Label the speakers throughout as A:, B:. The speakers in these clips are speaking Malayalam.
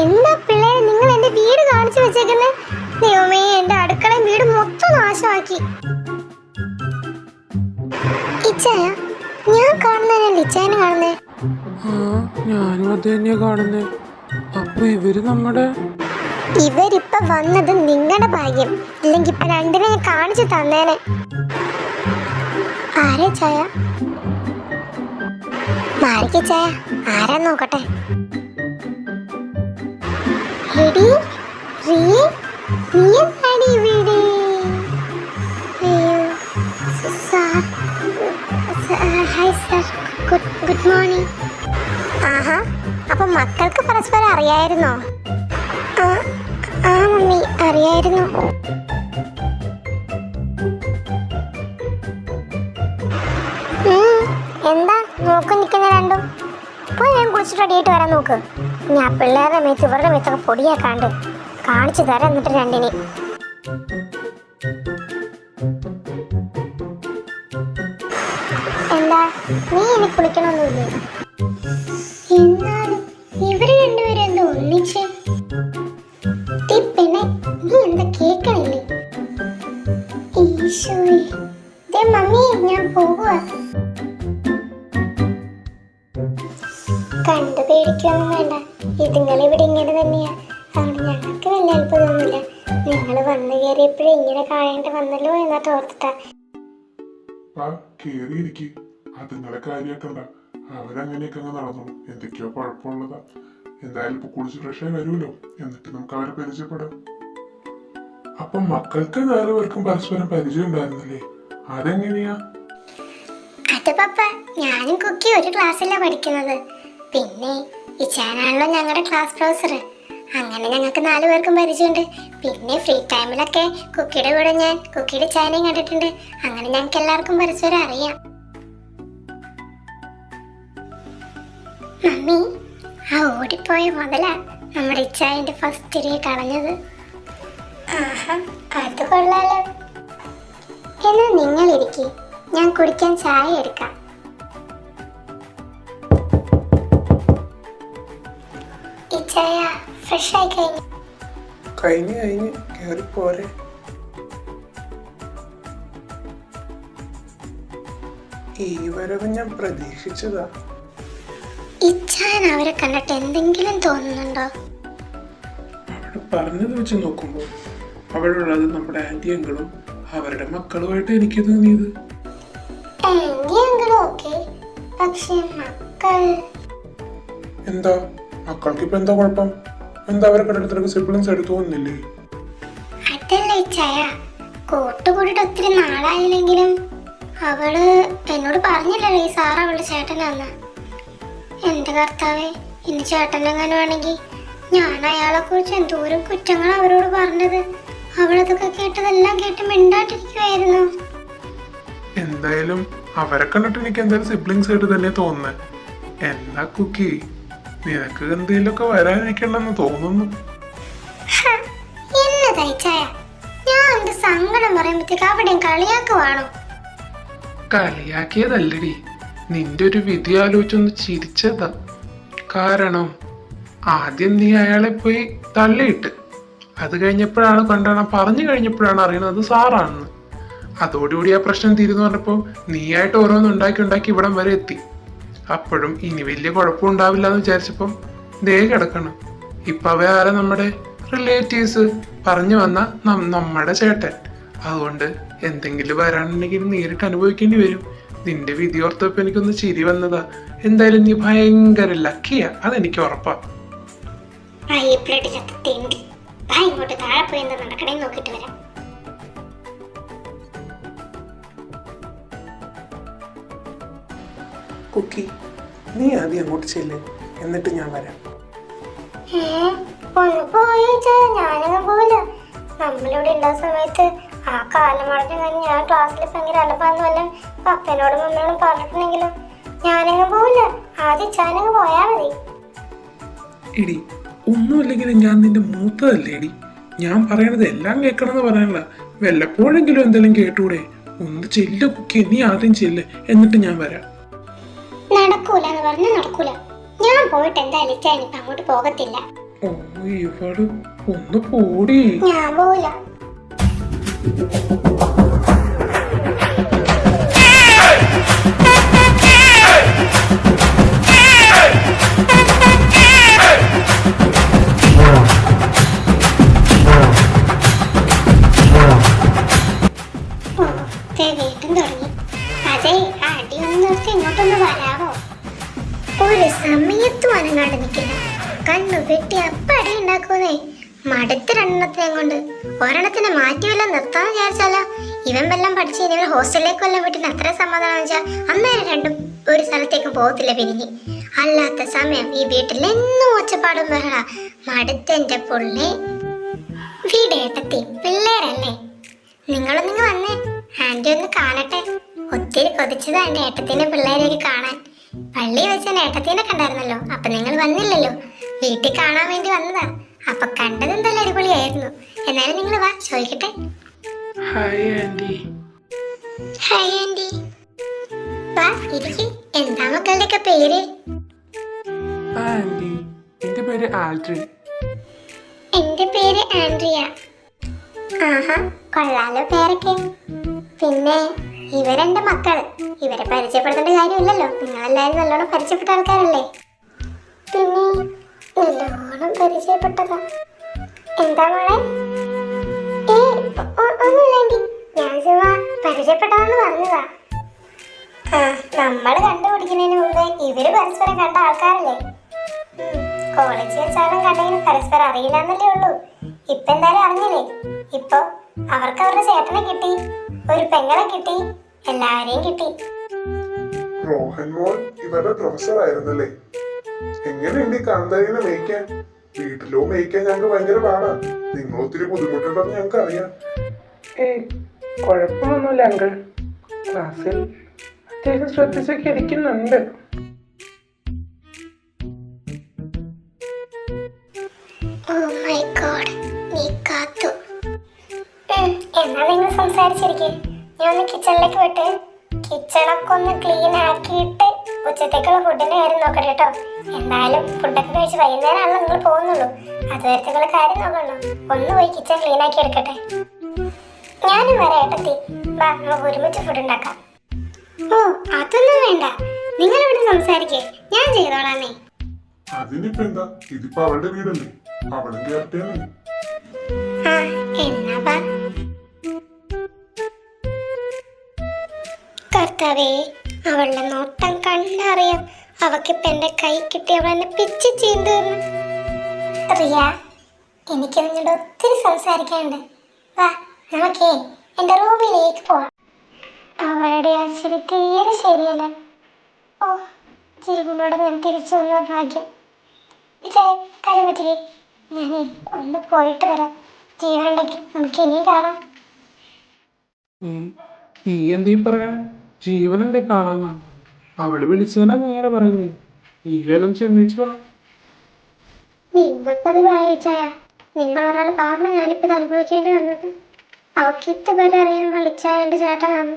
A: എന്താ പിള്ളേരെ നിങ്ങൾ എന്റെ വീട് കാണിച്ചു വെച്ചേക്കുന്നേ? ദൈവമേ, എന്റെ അടുക്കളയും വീട് മൊത്തം നാശമാക്കി. ഇച്ചായ, ഞാൻ കാണുന്നതല്ലേ ഇച്ചായനെ കാണുന്നേ?
B: ഞാനും അത് തന്നെയാ കാണുന്നേ. അപ്പൊ
A: ഇവരിപ്പൊ വന്നത് നിങ്ങളുടെ ഭാഗ്യം. ഇല്ലെങ്കി ഇപ്പൊ രണ്ടിനെ ഞാൻ കാണിച്ചു തന്നേനെ. ആരാ ചായ? മാറിക്ക ചായ, ആരാ നോക്കട്ടെ. എടി റിയ, നീ എന്താടി ഇവിടെ? Hi sir, good morning. ആഹാ, അപ്പൊ മക്കൾക്ക് പരസ്പരം അറിയായിരുന്നോ? ആ മമ്മി, അറിയായിരുന്നു. എന്താ നോക്കി നിൽക്കുന്ന രണ്ടും? ഇപ്പോൾ ഞാൻ കുളിച്ചിട്ട് റെഡിയായിട്ട് വരാൻ നോക്ക്. ഞാൻ പിള്ളേരുടെ മേത്ത് ഇവരുടെ മേത്തൊക്കെ പൊടിയാക്കാണ്ട് കാണിച്ചു തരാം. എന്നിട്ട് രണ്ടിനെ എന്താ നീ ഇനി കുളിക്കണമൊന്നുമില്ലേ? എന്നാലും ഇവര് രണ്ടുപേരും എന്താ ഒന്നിച്ച്? പിന്നെ നീ എന്താ കേക്കണില്ലേ? ഈശോയെ, മമ്മി ഞാൻ പോകുക. കണ്ടു പേടിക്കൊന്നും വേണ്ട, ഇതുങ്ങളിവിടെ ഇങ്ങനെ തന്നെയാ. അതുകൊണ്ട് ഞങ്ങൾക്ക് വലിയ അത്ഭുതമൊന്നുമില്ല. നിങ്ങൾ വന്നു കയറിയപ്പോഴേ ഇങ്ങനെ കാണേണ്ടി വന്നല്ലോ എന്നാ ഓർത്തിട്ടാ.
C: അതുങ്ങളെ കാര്യാക്കണ്ട, അവരങ്ങനെയൊക്കെ അങ്ങ് നടന്നു. എന്തൊക്കെയോ കുഴപ്പമുള്ളതാ. എന്തായാലും ഇപ്പൊ കുളിച്ച് ഫ്രഷായി വരുമല്ലോ, എന്നിട്ട് നമുക്ക് അവരെ പരിചയപ്പെടാം. അപ്പൊ മക്കൾക്ക് 4 പേർക്കും പരസ്പരം പരിചയം ഉണ്ടായിരുന്നല്ലേ? അതെങ്ങനെയാ?
A: അത് പപ്പ, ഞാനും കുക്കി ഒരു ക്ലാസ്സിലാണ് പഠിക്കുന്നത്. പിന്നെ ഇച്ചാനാണല്ലോ ഞങ്ങളുടെ ക്ലാസ് പ്രൊഫസർ. അങ്ങനെ ഞങ്ങൾക്ക് 4 പേർക്കും പരിചയമുണ്ട്. പിന്നെ ഫ്രീ ടൈമിലൊക്കെ കുക്കിയുടെ കൂടെ ഞാൻ കുക്കിയുടെ ചാനയും കണ്ടിട്ടുണ്ട്. അങ്ങനെ ഞങ്ങൾക്ക് എല്ലാവർക്കും പരസ്പരം അറിയാം. മമ്മി, ആ ഓടിപ്പോയ മുതലാ നമ്മുടെ ഇച്ചായന്റെ ഫസ്റ്റ് ഡേ കളഞ്ഞത്. ആഹാ, അത് കൊള്ളാലോ. എന്നാ നിങ്ങൾ ഇരിക്കി, ഞാൻ കുടിക്കാൻ ചായ എടുക്കാം. ഇച്ചായ ഫ്രഷ് ആയി
B: കഴിഞ്ഞ് കേറി പോരെ. ഈ വരവ് ഞാൻ പ്രതീക്ഷിച്ചതാ.
A: ഇച്ചായൻ അവരെ കണ്ടിട്ട് എന്തെങ്കിലും തോന്നുന്നുണ്ടോ?
B: അവൾ പറഞ്ഞത് വെച്ച് നോക്കുമ്പോൾ അവളുള്ളത് നമ്മുടെ ആന്റി അങ്കിളും അവരുടെ മക്കളുമായിട്ട് എനിക്ക് തോന്നിയത്.
A: ആന്റി അങ്കിളും ഓക്കെ, പക്ഷേ
B: എന്താ മക്കൾക്ക് ഇപ്പൊ എന്താ കുഴപ്പം? എന്താ അവരെ കണ്ടിടത്തേക്ക് സിബ്ലിങ്സ് എടുത്തു തോന്നുന്നില്ലേ?
A: അതല്ല ഇച്ചായ, കൂട്ടുകൂടിട്ട് ഒത്തിരി നാളായില്ലെങ്കിലും അവള് എന്നോട് പറഞ്ഞില്ലല്ലോ ഈ സാറ് അവളുടെ ചേട്ടനാന്ന്. എന്റെ കർത്താവേ, ഇനി ചേട്ടനെങ്ങാനും ആണെങ്കിൽ ഞാൻ അയാളെ കുറിച്ച് എന്തോരം കുറ്റങ്ങൾ അവരോട് പറഞ്ഞത്. അവളതൊക്കെ കേട്ടതെല്ലാം കേട്ട് മിണ്ടാട്ടിരിക്കുവായിരുന്നു.
B: എന്തായാലും അവരെ കണ്ടിട്ട് എനിക്ക് എന്തായാലും സിബ്ലിങ്സ് ആയിട്ട് തന്നെ തോന്നുന്നത്. എന്നാ കുക്കി, നിനക്ക് എന്തെങ്കിലുമൊക്കെ വരാനിരിക്കണമെന്ന് തോന്നുന്നു.
A: എന്നതായിച്ചായ, ഞാൻ എന്റെ സങ്കടം പറയുമ്പോഴത്തേക്ക് അവിടെയും കളിയാക്കുവാണോ?
B: കളിയാക്കിയതല്ലടി, നിന്റെ ഒരു വിധി ആലോചിച്ചൊന്ന് ചിരിച്ചതാ. കാരണം ആദ്യം നീ അയാളെ പോയി തള്ളിയിട്ട്, അത് കഴിഞ്ഞപ്പോഴാണ് പറഞ്ഞു കഴിഞ്ഞപ്പോഴാണ് അറിയണത് സാറാണെന്ന്. അതോടുകൂടി ആ പ്രശ്നം തീരുന്നു പറഞ്ഞപ്പോൾ നീയായിട്ട് ഓരോന്ന് ഉണ്ടാക്കി ഇവിടം വരെ എത്തി. അപ്പോഴും ഇനി വലിയ കുഴപ്പമുണ്ടാവില്ല എന്ന് വിചാരിച്ചപ്പം ദേ കിടക്കണം. ഇപ്പൊ അവയാരെ നമ്മുടെ റിലേറ്റീവ്സ് പറഞ്ഞു വന്ന നമ്മുടെ ചേട്ടൻ. അതുകൊണ്ട് എന്തെങ്കിലും വരാനുണ്ടെങ്കിൽ നേരിട്ട് അനുഭവിക്കേണ്ടി വരും. നിന്റെ വിധി ഓർത്തപ്പോ എനിക്കൊന്ന് ചിരി വന്നതാ. എന്തായാലും നീ ഭയങ്കര ലക്കിയാ, അതെനിക്ക് ഉറപ്പാ.
A: ഇങ്ങോട്ട് താഴെ പോയി എന്താ നടക്കണേ നോക്കിട്ട് വരാം.
B: കുക്കി, നീ ആദ്യം അങ്ങോട്ട് ചെല്ല്, എന്നിട്ട് ഞാൻ വരാം.
A: ഒന്ന് പോയിച്ചാ ഞാനങ്ങ് പോവില്ല. നമ്മളിവിടെ ഉണ്ടാകുന്ന സമയത്ത് ആ കാലം മടഞ്ഞു കഴിഞ്ഞ് ഞാൻ ക്ലാസ്സിൽ ഭയങ്കര അലപ്പാന്ന് വല്ല പപ്പനോടും മമ്മിയോടും പറഞ്ഞിട്ടുണ്ടെങ്കിലും ഞാനങ്ങ് പോവില്ല. ആദ്യം ചാനങ്ങ് പോയാ മതി.
B: എടി, ഒന്നുമില്ലെങ്കിലും ഞാൻ നിന്റെ മൂത്തതല്ലേ എടി. ഞാൻ പറയണത് എല്ലാം കേൾക്കണമെന്ന് പറയാനുള്ള വല്ലപ്പോഴെങ്കിലും എന്തെങ്കിലും കേട്ടൂടെ? ഒന്ന് ചെല്ല് കുക്കി, നീ ആദ്യം ചെല്ല്, എന്നിട്ട് ഞാൻ വരാം.
A: നടക്കൂല എന്ന് പറഞ്ഞാൽ നടക്കൂല. ഞാൻ പോയിട്ട് എന്തായാലും അങ്ങോട്ട് പോകത്തില്ല.
B: ഓ ഇവള് ഒന്ന് പോടി.
A: ഞാൻ പോവില്ല. ഓ, ദേ വീണ്ടും തുടങ്ങി. അതെ, ആ അടിയൊന്നും നിർത്തി ഇങ്ങോട്ടൊന്ന് വരാവോ? ഒരു സമയത്തും അനങ്ങാണ്ട് നിൽക്കില്ല. കണ്ണു വെട്ടി അപ്പ അടി ഉണ്ടാക്കുന്നേ. മടുത്ത രണ്ടെണ്ണത്തിനെ കൊണ്ട് ഒരെണ്ണത്തിനെ മാറ്റി വല്ലതും നിർത്താന്ന് വിചാരിച്ചാലോ? ഇവൻ വല്ലതും പഠിച്ച് ഇനി ഇവൻ ഹോസ്റ്റലിലേക്ക് വല്ലതും വീട്ടിൽ അത്ര സമാധാനം വെച്ചാൽ അന്നേരം രണ്ടും ഒരു സ്ഥലത്തേക്ക് പോകത്തില്ല പിരിഞ്ഞ്. അല്ലാത്ത സമയം ഈ വീട്ടിൽ എന്നും ഒച്ചപ്പാടും ബഹള. മടുത്തെന്റെ പുള്ളി. വീടേട്ടത്തി പിള്ളേരല്ലേ? നിങ്ങളൊന്നിങ്ങ് വന്നേ, ആന്റി ഒന്ന് കാണട്ടെ. ഒത്തിരി കൊതിച്ചതാ എന്റെ ഏട്ടത്തിന്റെ പിള്ളേരെയൊക്കെ കാണാൻ. പള്ളി വെച്ച് എന്റെ ഏട്ടത്തിനെ കണ്ടായിരുന്നല്ലോ, അപ്പൊ നിങ്ങൾ വന്നില്ലല്ലോ. വീട്ടിൽ കാണാൻ വേണ്ടി വന്നതാ. അപ്പൊ കണ്ടത് എന്തായാലും അടിപൊളിയായിരുന്നു. എന്നാലും നിങ്ങൾ വാ, ചോദിക്കട്ടെ.
B: Hi aunty.
A: Hi aunty. വാ ഇരിക്ക്. എന്താ മക്കളുടെയൊക്കെ പേര്?
B: ആന്റി എന്റെ പേര് ആൽഡ്രിൻ.
A: എന്റെ പേര് ആൻഡ്രിയ. ആഹാ, കൊള്ളാലോ പേരൊക്കെ. പിന്നെ ഇവരെന്റെ മക്കള്. ഇവരെ പരിചയപ്പെടുത്തേണ്ട കാര്യമില്ലല്ലോ, നിങ്ങളെല്ലാരും നല്ലോണം പരിചയപ്പെട്ട ആൾക്കാരല്ലേ. പിന്നെ നല്ലോണം പരിചയപ്പെട്ടതാ. എന്താ മോളെ? ഒന്നുമില്ല ആന്റി, ഞാൻ ചുമ്മാ പരിചയപ്പെട്ടതാന്ന് പറഞ്ഞതാ. ആ, നമ്മള് കണ്ടുപിടിക്കുന്നതിന് മുമ്പ് ഇവര് പരസ്പരം കണ്ട ആൾക്കാരല്ലേ. കോളേജിൽ വെച്ചാലും കണ്ടെങ്കിലും പരസ്പരം അറിയില്ലെന്നല്ലേ ഉള്ളൂ. ഇപ്പൊ എന്തായാലും അറിഞ്ഞില്ലേ. ഇപ്പൊ അവർക്ക് അവരുടെ ചേട്ടനെ കിട്ടി, ഒരു പെങ്ങളെ കിട്ടി, എല്ലാവരെയും കിട്ടി.
C: റോഹൻ മോൻ ഇവരുടെ പ്രൊഫസർ ആയിരുന്നല്ലേ? എങ്ങനെയുണ്ട് ഈ കാന്താരിനെ മേയ്ക്കാൻ? വീട്ടിലോ മേയ്ക്കാൻ ഞങ്ങൾക്ക് ഭയങ്കര പാടാ. നിങ്ങൾ ഒത്തിരി ബുദ്ധിമുട്ടുണ്ടെന്ന് ഞങ്ങൾക്ക് അറിയാം.
B: കുഴപ്പമൊന്നുമില്ല അങ്കിൾ. ക്ലാസ്സിൽ അത്യാവശ്യം ശ്രദ്ധിച്ചൊക്കെ ഇരിക്കുന്നുണ്ട്.
A: ഓ മൈ ഗോഡ്, നീ കാത്തു. എന്നാ നിങ്ങൾ സംസാരിച്ചിരിക്കെ, ഞാൻ ഒന്ന് കിച്ചണിലേക്ക് വിട്ട് കിച്ചണൊക്കെ ഒന്ന് ക്ലീൻ ആക്കിയിട്ട് ഉച്ചത്തേക്കുള്ള ഫുഡിന്റെ കാര്യം നോക്കട്ടെ കേട്ടോ. എന്തായാലും ഫുഡൊക്കെ കഴിച്ച് വൈകുന്നേരമാണല്ലോ നിങ്ങൾ പോകുന്നുള്ളൂ. അതുവരത്തേക്കുള്ള കാര്യം നോക്കണല്ലോ. ഒന്ന് പോയി കിച്ചൺ ക്ലീൻ ആക്കി എടുക്കട്ടെ. ഞാനും വരാം ഏട്ടത്തി. വാ, നമുക്ക് ഒരുമിച്ച് ഫുഡ് ഉണ്ടാക്കാം. ഓ അതൊന്നും വേണ്ട, നിങ്ങൾ ഇവിടെ സംസാരിക്കേ, ഞാൻ ചെയ്തോളാന്നേ.
C: അതിനിപ്പോ എന്താ, ഇതിപ്പോ അവളുടെ വീടല്ലേ, അവളും കേരളത്തിലല്ലേ.
A: ആ, എന്നാ വാ. കർത്താവേ, അവളുടെ നോട്ടം കണ്ടറിയാം. അവക്കിപ്പ എന്റെ കൈ കിട്ടി അവളെന്നെ പിച്ച് ചീന്തുന്നു. റിയ, എനിക്ക് നിന്നോട് ഒത്തിരി സംസാരിക്കാനുണ്ട്. വാ, നമുക്കേ എന്റെ റൂമിലേക്ക് പോവാം. അവളുടെ ആ ശരി തീരെ ശരിയല്ല. ഓ, ചിരികുന്നോട് ഞാൻ തിരിച്ചു വന്ന ഭാഗ്യം. ഇതേ കാര്യം പറ്റില്ലേ, ഞാൻ ഒന്ന് പോയിട്ട് വരാം. ജീവനുണ്ടെങ്കിൽ നമുക്ക് ഇനിയും കാണാം.
B: നീ എന്തീ പറയാ? ജീവനെന്തേ കാണാന്ന? അവള് വിളിച്ചതിനാ നേരെ പറയുന്നത്. നീ വേലും ചിന്തിച്ചു.
A: നിങ്ങൾക്കത് വായിച്ചായ നിങ്ങൾ ഒരാൾ കാരണം ഞാനിപ്പോ ഇത് അനുഭവിക്കേണ്ടി വന്നത്. അവൾക്ക് ഇതുവരെ അറിയാൻ വിളിച്ചായ എന്റെ ചേട്ടനാണ്.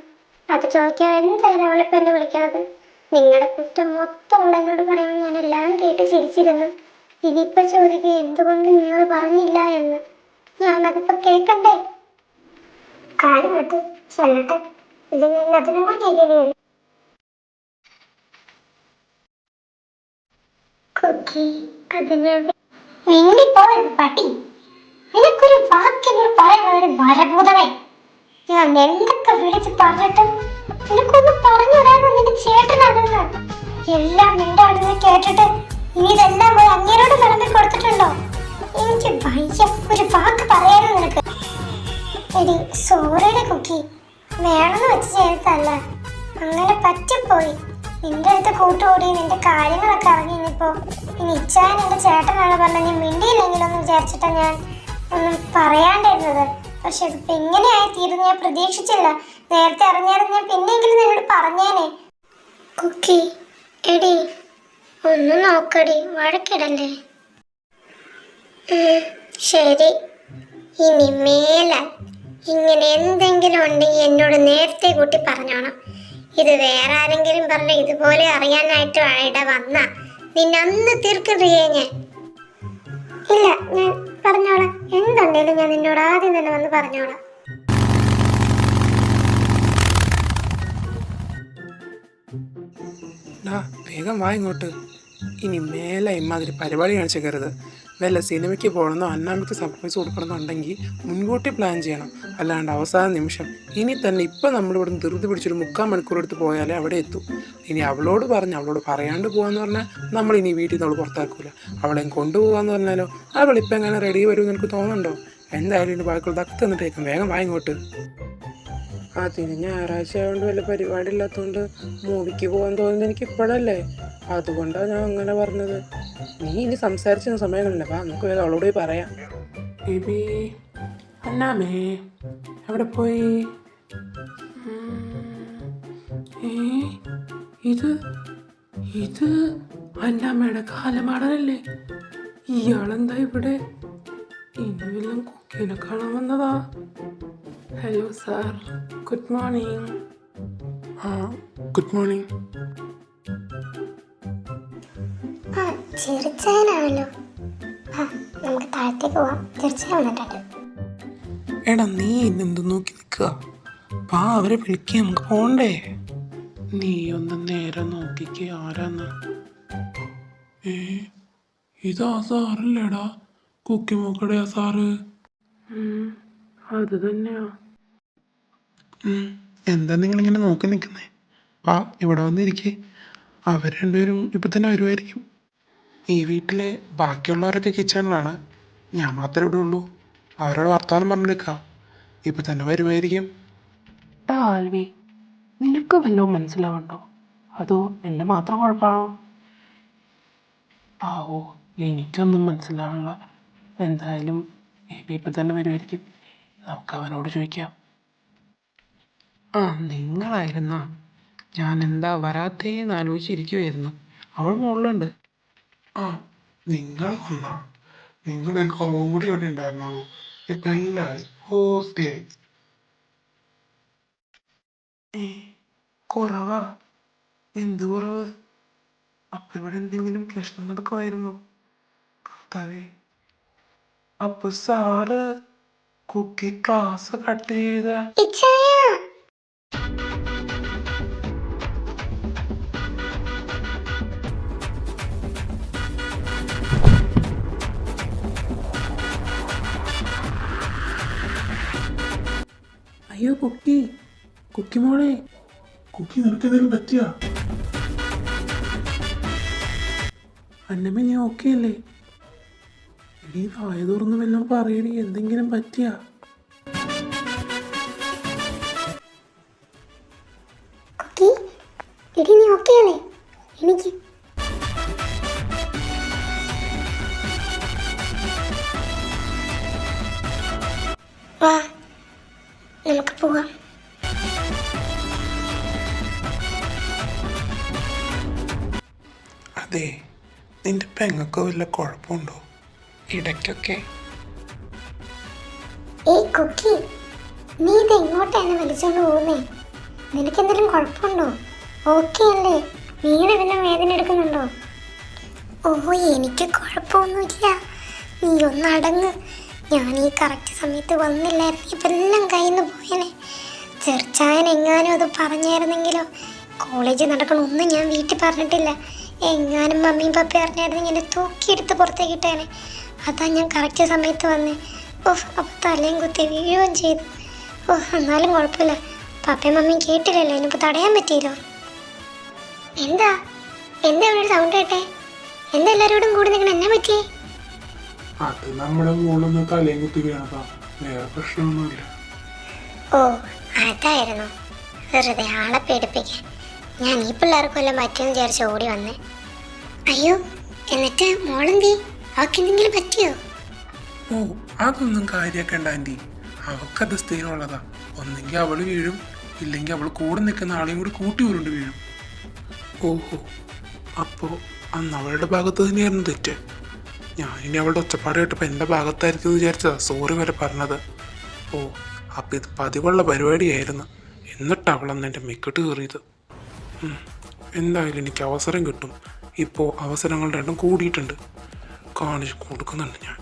A: അത് ചോദിക്കാൻ എന്തായാലും അവളിപ്പോ എന്നെ വിളിക്കണത്. നിങ്ങളുടെ കുറ്റം മൊത്തം അവിടെ എന്നോട് പറയുമ്പോൾ ഞാൻ എല്ലാം കേട്ട് ചിരിച്ചിരുന്നു. ഇനിയിപ്പോ ചോദിക്കുക എന്തുകൊണ്ട് നിങ്ങൾ പറഞ്ഞില്ല എന്ന്. ഞാനതിപ്പോ കേൾക്കണ്ടേ? കാര്യം വിട്ട് ചെല്ലട്ടെ. ഇത് ഞാൻ അതിനോട് കേൾക്കുകയാണ്. കുക്കി, അതിനോട് മിണ്ടിപ്പോയത് പട്ടി. നിനക്കൊരു വാക്കിനോട് പറയാൻ ഒരു മരഭൂതമേ. ഞാൻ എന്തൊക്കെ വിളിച്ച് പറഞ്ഞിട്ടും നിനക്കൊന്നും പറഞ്ഞുവിടാതെ നിന്റെ ചേട്ടനാണെന്ന് എല്ലാം മിണ്ടാണെന്ന് കേട്ടിട്ട് ഇനി ഇതെല്ലാം പോയി അങ്ങേരോട് വിളമ്പി കൊടുത്തിട്ടുണ്ടോ? എനിക്ക് വയ്യ ഒരു വാക്ക് പറയാനും നിനക്ക്. എടി സോറിയുടെ കുക്കി, വേണമെന്ന് വെച്ച് ചെയ്തതല്ല, അങ്ങനെ പറ്റിപ്പോയി. നിന്റെ അടുത്ത് കൂട്ടുകൂടി നിന്റെ കാര്യങ്ങളൊക്കെ അറിഞ്ഞിപ്പോ ഇനി ഇച്ചാൻ എന്റെ ചേട്ടനാണ് പറഞ്ഞ നീ മിണ്ടിയില്ലെങ്കിലൊന്നും വിചാരിച്ചിട്ടാ ഞാൻ ഒന്നും പറയാണ്ടിരുന്നത്. പക്ഷെ ഇതിപ്പോ എങ്ങനെയായി തീരുന്നു ഞാൻ പ്രതീക്ഷിച്ചില്ല. നേരത്തെ അറിഞ്ഞായിരുന്നു ഞാൻ പിന്നെയെങ്കിലും നിന്നോട് പറഞ്ഞേനെ. കുക്കി എടി ഒന്ന് നോക്കടി, വഴക്കിടല്ലേ. ശരി, ഇനി മേല ഇങ്ങനെ എന്തെങ്കിലും ഉണ്ടെങ്കിൽ എന്നോട് നേരത്തെ കൂട്ടി പറഞ്ഞോണം. ഇത് വേറെ ആരെങ്കിലും പറഞ്ഞ ഇതുപോലെ അറിയാനായിട്ട് ഇട വന്ന നിന്നെ അന്ന് തീർക്കില്ലേ ഞാൻ. ഇല്ല എന്തുണ്ടെങ്കിലും ഞാൻ നിന്നോട് ആദ്യം തന്നെ വന്ന് പറഞ്ഞോളാം.
D: വേഗം വാ ഇങ്ങോട്ട്. ഇനി മേലെ ഇമാതിരി പരിപാടി കാണിച്ചേക്കരുത്. വല്ല സിനിമയ്ക്ക് പോകണമെന്നോ അന്നാമ്മയ്ക്ക് സർപ്രൈസ് കൊടുക്കണമെന്നുണ്ടെങ്കിൽ മുൻകൂട്ടി പ്ലാൻ ചെയ്യണം. അല്ലാണ്ട് അവസാന നിമിഷം ഇനി തന്നെ ഇപ്പം നമ്മളിവിടെ നിന്ന് ധൃതി പിടിച്ചൊരു 3/4 മണിക്കൂർ എടുത്ത് പോയാലേ അവിടെ എത്തും. ഇനി അവളോട് പറയാണ്ട് പോകാമെന്ന് പറഞ്ഞാൽ നമ്മളിനി വീട്ടിൽ നിന്ന് അവൾ പുറത്താക്കൂല. അവളെയും കൊണ്ടുപോകാമെന്ന് പറഞ്ഞാലോ അവളിപ്പം എങ്ങനെ റെഡി വരുമെന്ന് എനിക്ക് തോന്നുന്നുണ്ടോ? എന്തായാലും ഇനി ബാക്കിയുള്ള തക്ക് തന്നിട്ടേക്കും. വേഗം വാ ഇങ്ങോട്ട്. അതിന് ഞായറാഴ്ച ആയതുകൊണ്ട് വല്ല പരിപാടി ഇല്ലാത്തതുകൊണ്ട് മൂവിക്ക് പോകാൻ തോന്നുന്നത് എനിക്ക് ഇപ്പോഴല്ലേ. അതുകൊണ്ടാണ് ഞാൻ അങ്ങനെ പറഞ്ഞത്. നീ ഇനി സംസാരിച്ച സമയങ്ങളില്ല. വാ നമുക്ക് വേഗം അവളോട് പോയി പറയാം. ബേബി അന്നാമേ എവിടെ പോയി? ഇത് ഇത് അന്നാമ്മയുടെ കാലമാടനല്ലേ? ഇയാളെന്താ ഇവിടെ? ഇനി വല്ലതും കുക്കീനെ കാണാൻ വന്നതാ? Hello sir, good morning.
B: Good morning.
A: ആ ചെറുച്ചായനാണല്ലോ. ആ നമുക്ക് താഴത്തേക്ക് പോവാം. ചെറുച്ചായ വന്നിട്ടുണ്ട്.
D: എടാ നീ എന്നെന്ത് നോക്കി നിൽക്കുക? പാ അവരെ വിളിക്കുക, നമുക്ക് പോണ്ടേ?
B: നീ ഒന്ന് നേരെ നോക്കിക്ക് ആരാന്ന്. ഇതാ സാറല്ലേടാ, കുക്കിമോക്കടെ ആ സാറ്.
D: അത് തന്നെയാ.
B: എന്താ നിങ്ങളിങ്ങനെ നോക്കി നിൽക്കുന്നേ? വാ ഇവിടെ വന്നിരിക്കേ. അവർ രണ്ടുപേരും ഇപ്പം തന്നെ വരുമായിരിക്കും. ഈ വീട്ടിലെ ബാക്കിയുള്ളവരൊക്കെ കിച്ചണിലാണ്, ഞാൻ മാത്രമേ ഇവിടെ ഉള്ളൂ. അവരോട് വർത്തമാനം പറഞ്ഞെടുക്കാം. ഇപ്പം തന്നെ വരുമായിരിക്കും.
D: ആൽവി, നിനക്ക് വല്ലതും മനസ്സിലാവണ്ടോ? അതോ എൻ്റെ മാത്രം കുഴപ്പമാണോ? ഓ എനിക്കൊന്നും മനസ്സിലാവില്ല. എന്തായാലും ഇപ്പം തന്നെ വരുമായിരിക്കും. നമുക്ക് അവനോട് ചോദിക്കാം. നിങ്ങളായിരുന്നോ? ഞാൻ എന്താ വരാത്തേന്ന് ആലോചിച്ചിരിക്കുമായിരുന്നു. അവൾ മുകളിലുണ്ട്.
B: നിങ്ങൾ കൂടി ഇവിടെ ഉണ്ടായിരുന്നോ? ഇപ്പം എല്ലാവരും ഓക്കെയായി.
D: കുറവാ? എന്ത് കുറവ്? അപ്പൊ ഇവിടെ എന്തെങ്കിലും പ്രശ്നം നടക്കുമായിരുന്നു? കർത്താവേ, അപ്പൊ സാറ് കുക്കി ക്ലാസ് കട്ട് ചെയ്ത?
A: ഇച്ചായ
D: അയ്യോ കുക്കി മോളെ.
B: കുക്കി നിനക്ക് എന്തെങ്കിലും പറ്റിയാ?
D: അന്നമ്മ നീ ഓക്കെ അല്ലേ? എടീ വായ തുറന്ന് വല്ലതും പറയടി, എന്തെങ്കിലും പറ്റിയാ?
A: കുക്കി, എടി നീ ഓക്കെയല്ലേ? എനിക്ക് വാ നമുക്ക് പോവാം.
B: അതെ, നിന്റെ പെങ്ങൾക്ക് വല്ല കുഴപ്പമുണ്ടോ ഇടയ്ക്കൊക്കെ?
A: ഏയ് കുക്കി, നീ ഇത് എങ്ങോട്ടാണ് വലിച്ചോണ്ട് പോകുന്നേ? നിനക്കെന്തെങ്കിലും കുഴപ്പമുണ്ടോ? ഓക്കെ അല്ലേ? നീടെ വല്ല വേദന എടുക്കുന്നുണ്ടോ? ഓ എനിക്ക് കുഴപ്പമൊന്നുമില്ല. നീ ഒന്നടങ്ങ്. ഞാൻ ഈ കറക്റ്റ് സമയത്ത് വന്നില്ലായിരുന്നു, ഇപ്പം എല്ലാം കയ്യിൽ നിന്ന് പോയേനെ. ചെറുച്ചായൻ എങ്ങാനും അത് പറഞ്ഞായിരുന്നെങ്കിലോ? കോളേജിൽ നടക്കണമൊന്നും ഞാൻ വീട്ടിൽ പറഞ്ഞിട്ടില്ല. എങ്ങാനും മമ്മിയും പപ്പയും അറിഞ്ഞായിരുന്നെങ്കിൽ എന്നെ തൂക്കിയെടുത്ത് പുറത്തേക്ക് ഇട്ടേനെ. അതാ ഞാൻ കറക്റ്റ് സമയത്ത് വന്നേ. അപ്പം തലയും കുത്തി വീഴുകയും ചെയ്തു. എന്നാലും കുഴപ്പമില്ല. പപ്പയും മമ്മിയും കേട്ടില്ലല്ലോ, എനിക്കിപ്പോൾ തടയാൻ പറ്റിയല്ലോ. എന്താ ഇവിടെ ഒരു സൗണ്ട് കേട്ടെ? എന്താ എല്ലാവരോടും കൂടി നിൽക്കണം? എന്നെ പറ്റിയേ?
B: അത് നമ്മുടെ മോളൊന്ന് തലയും കുത്തി വീണതാ, വേറെ പ്രശ്നമൊന്നുമില്ല.
A: ഓ അതായിരുന്നു. വെറുതെ ആളെ പേടിപ്പിക്കാൻ. ഞാൻ ഈ പിള്ളേർക്ക് വല്ലതും പറ്റിയെന്ന് വിചാരിച്ച് ഓടി വന്നേ. അയ്യോ, എന്നിട്ട് മോളെന്തി? അവൾക്ക് എന്തെങ്കിലും പറ്റിയോ?
B: അതൊന്നും കാര്യാക്കണ്ട ആൻറ്റി, അവൾക്കത് സ്ഥിരമുള്ളതാ. ഒന്നെങ്കിൽ അവൾ വീഴും, ഇല്ലെങ്കിൽ അവൾ കൂടെ നിൽക്കുന്ന ആളെയും കൂടി കൂട്ടി ഉരുണ്ട് വീഴും. ഓഹോ, അപ്പോൾ അന്ന് അവളുടെ ഭാഗത്ത് തന്നെയായിരുന്നു തെറ്റ്. ഞാനിനി അവളുടെ ഒച്ചപ്പാട് കേട്ടപ്പോൾ എൻ്റെ ഭാഗത്തായിരിക്കും വിചാരിച്ചതാ സോറി വരെ പറഞ്ഞത്. അപ്പം ഇത് പതിവുള്ള പരിപാടിയായിരുന്നു. എന്നിട്ട് അവളന്ന് എൻ്റെ മെക്കിട്ട് കയറിയത്. എന്തായാലും എനിക്ക് അവസരം കിട്ടും. ഇപ്പോൾ അവസരങ്ങൾ രണ്ടും കൂടിയിട്ടുണ്ട്, കാണിച്ച് കൊടുക്കുന്നുണ്ട് ഞാൻ.